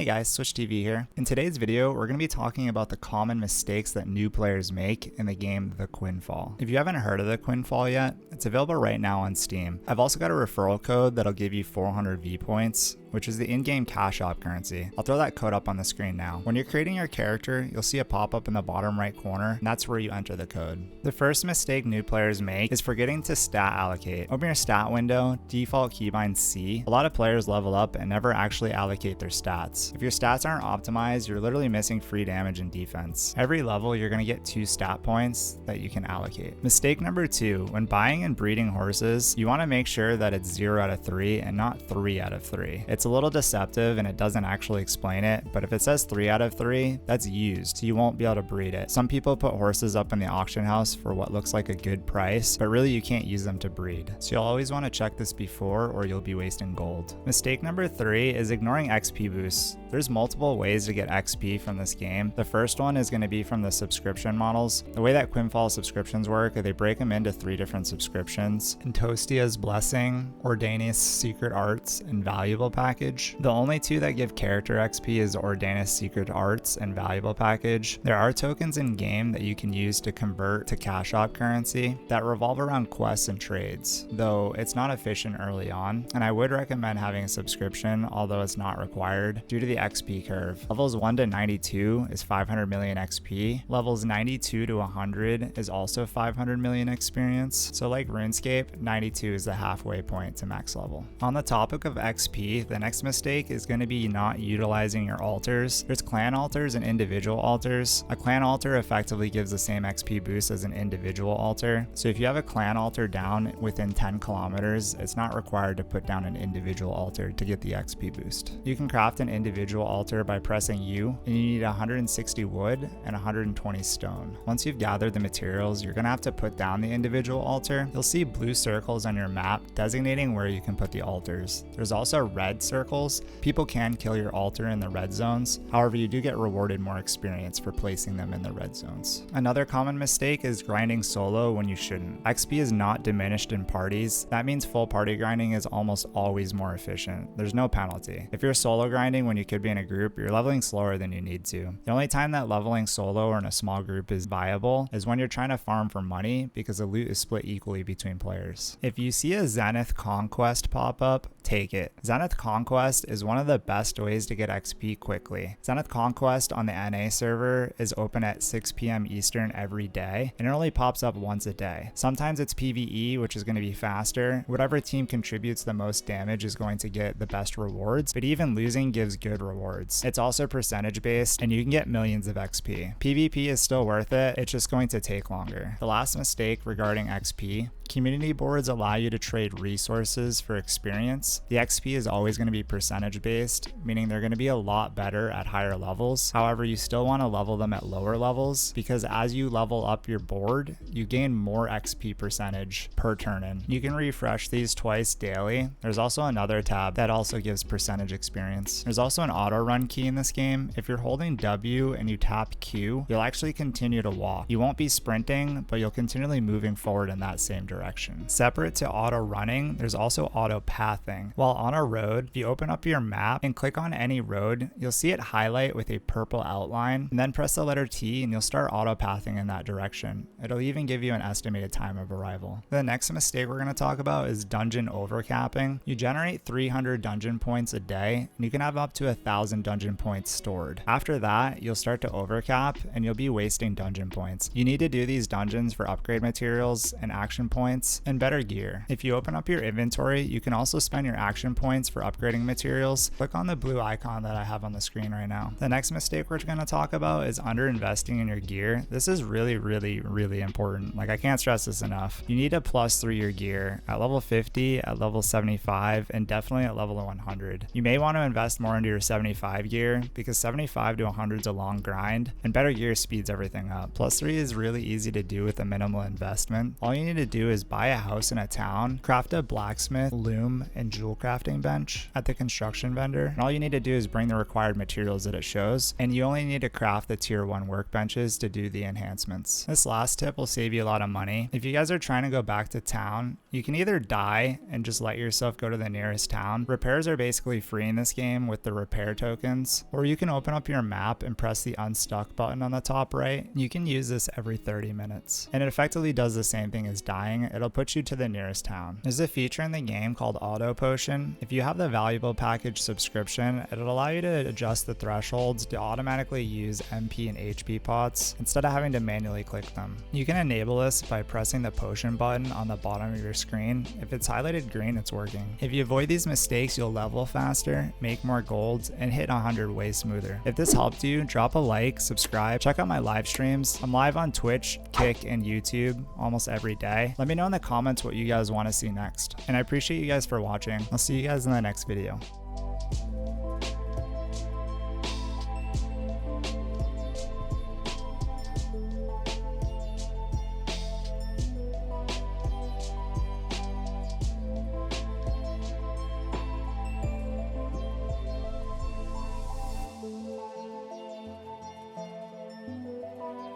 Hey guys, Switch TV here. In today's video, we're going to be talking about the common mistakes that new players make in the game The Quinfall. If you haven't heard of The Quinfall yet, it's available right now on Steam. I've also got a referral code that'll give you 400 V points, which is the in-game cash op currency. I'll throw that code up on the screen now. When you're creating your character, you'll see a pop-up in the bottom right corner, and that's where you enter the code. The first mistake new players make is forgetting to stat allocate. Open your stat window, default keybind C. A lot of players level up and never actually allocate their stats. If your stats aren't optimized, you're literally missing free damage and defense. Every level, you're gonna get 2 stat points that you can allocate. Mistake number 2, when buying and breeding horses, you wanna make sure that it's 0 out of 3 and not 3 out of 3. It's a little deceptive and it doesn't actually explain it, but if it says 3 out of 3, that's used, so you won't be able to breed it. Some people put horses up in the auction house for what looks like a good price, but really you can't use them to breed. So you'll always want to check this before or you'll be wasting gold. Mistake number 3 is ignoring XP boosts. There's multiple ways to get XP from this game. The first one is going to be from the subscription models. The way that Quinfall subscriptions work, they break them into 3 different subscriptions: Intostia's Blessing, Ordanis Secret Arts, and Valuable Package. The only 2 that give character XP is Ordanis Secret Arts and Valuable Package. There are tokens in game that you can use to convert to cash op currency that revolve around quests and trades, though it's not efficient early on, and I would recommend having a subscription, although it's not required due to the XP curve. Levels 1 to 92 is 500 million XP. Levels 92 to 100 is also 500 million experience. So like RuneScape, 92 is the halfway point to max level. On the topic of XP, the next mistake is going to be not utilizing your altars. There's clan altars and individual altars. A clan altar effectively gives the same XP boost as an individual altar. So if you have a clan altar down within 10 kilometers, it's not required to put down an individual altar to get the XP boost. You can craft an individual altar by pressing U, and you need 160 wood and 120 stone. Once you've gathered the materials, you're going to have to put down the individual altar. You'll see blue circles on your map designating where you can put the altars. There's also red circles. People can kill your altar in the red zones. However, you do get rewarded more experience for placing them in the red zones. Another common mistake is grinding solo when you shouldn't. XP is not diminished in parties. That means full party grinding is almost always more efficient. There's no penalty. If you're solo grinding when you could be in a group, you're leveling slower than you need to. The only time that leveling solo or in a small group is viable is when you're trying to farm for money because the loot is split equally between players. If you see a Zenith Conquest pop up, take it. Zenith Conquest is one of the best ways to get XP quickly. Zenith Conquest on the NA server is open at 6 p.m. Eastern every day, and it only pops up once a day. Sometimes it's PvE, which is going to be faster. Whatever team contributes the most damage is going to get the best rewards, but even losing gives good rewards. It's also percentage based, and you can get millions of XP. PvP is still worth it, it's just going to take longer. The last mistake regarding XP: community boards allow you to trade resources for experience. The XP is always going to be percentage based, meaning they're going to be a lot better at higher levels. However, you still want to level them at lower levels because as you level up your board, you gain more XP percentage per turn in. You can refresh these twice daily. There's also another tab that also gives percentage experience. There's also an auto run key in this game. If you're holding W and you tap Q, you'll actually continue to walk. You won't be sprinting, but you'll continually moving forward in that same direction. Separate to auto running, there's also auto pathing. While on a road, if you open up your map and click on any road, you'll see it highlight with a purple outline, and then press the letter T and you'll start auto pathing in that direction. It'll even give you an estimated time of arrival. The next mistake we're going to talk about is dungeon overcapping. You generate 300 dungeon points a day, and you can have up to 1,000 dungeon points stored. After that, you'll start to overcap and you'll be wasting dungeon points. You need to do these dungeons for upgrade materials and action points and better gear. If you open up your inventory, you can also spend your action points for upgrading materials. Click on the blue icon that I have on the screen right now. The next mistake we're going to talk about is underinvesting in your gear. This is really important. Like, I can't stress this enough. You need to +3 your gear at level 50, at level 75, and definitely at level 100. You may want to invest more into your 75 gear because 75 to 100 is a long grind, and better gear speeds everything up. +3 is really easy to do with a minimal investment. All you need to do is buy a house in a town, craft a blacksmith, loom, and Jewelcrafting bench at the construction vendor, and all you need to do is bring the required materials that it shows, and you only need to craft the tier 1 workbenches to do the enhancements. This last tip will save you a lot of money. If you guys are trying to go back to town, you can either die and just let yourself go to the nearest town. Repairs are basically free in this game with the repair repair tokens, or you can open up your map and press the Unstuck button on the top right. You can use this every 30 minutes, and it effectively does the same thing as dying. It'll put you to the nearest town. There's a feature in the game called Auto Potion. If you have the valuable package subscription, it'll allow you to adjust the thresholds to automatically use MP and HP pots instead of having to manually click them. You can enable this by pressing the potion button on the bottom of your screen. If it's highlighted green, it's working. If you avoid these mistakes, you'll level faster, make more golds, and hit 100 way smoother. If this helped you, drop a like, subscribe, check out my live streams. I'm live on Twitch, Kick, and YouTube almost every day. Let me know in the comments what you guys want to see next. And I appreciate you guys for watching. I'll see you guys in the next video.